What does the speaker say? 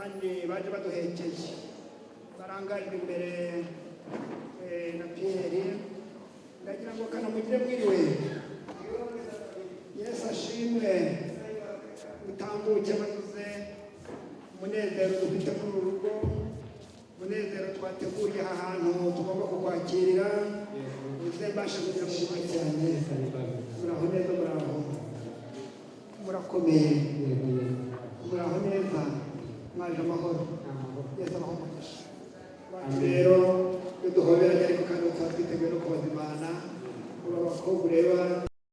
abandi baje baduherekeje barangaje imbere na Pierre ndagira ngo kanamugire mwiriwe Yesu ashimwe utambuke maze umunezero dufite kuri uru rugo umunezero twateguriye aha hantu tugomba kukwakirira uzembashe kugira ngo mwiza cyane muraho neza murakomeye muraho neza mwaje amahoro Yesu abaho umugisha rero duhoberanye ariko kandi twiteguye no kubazimana uri abakobwa ureba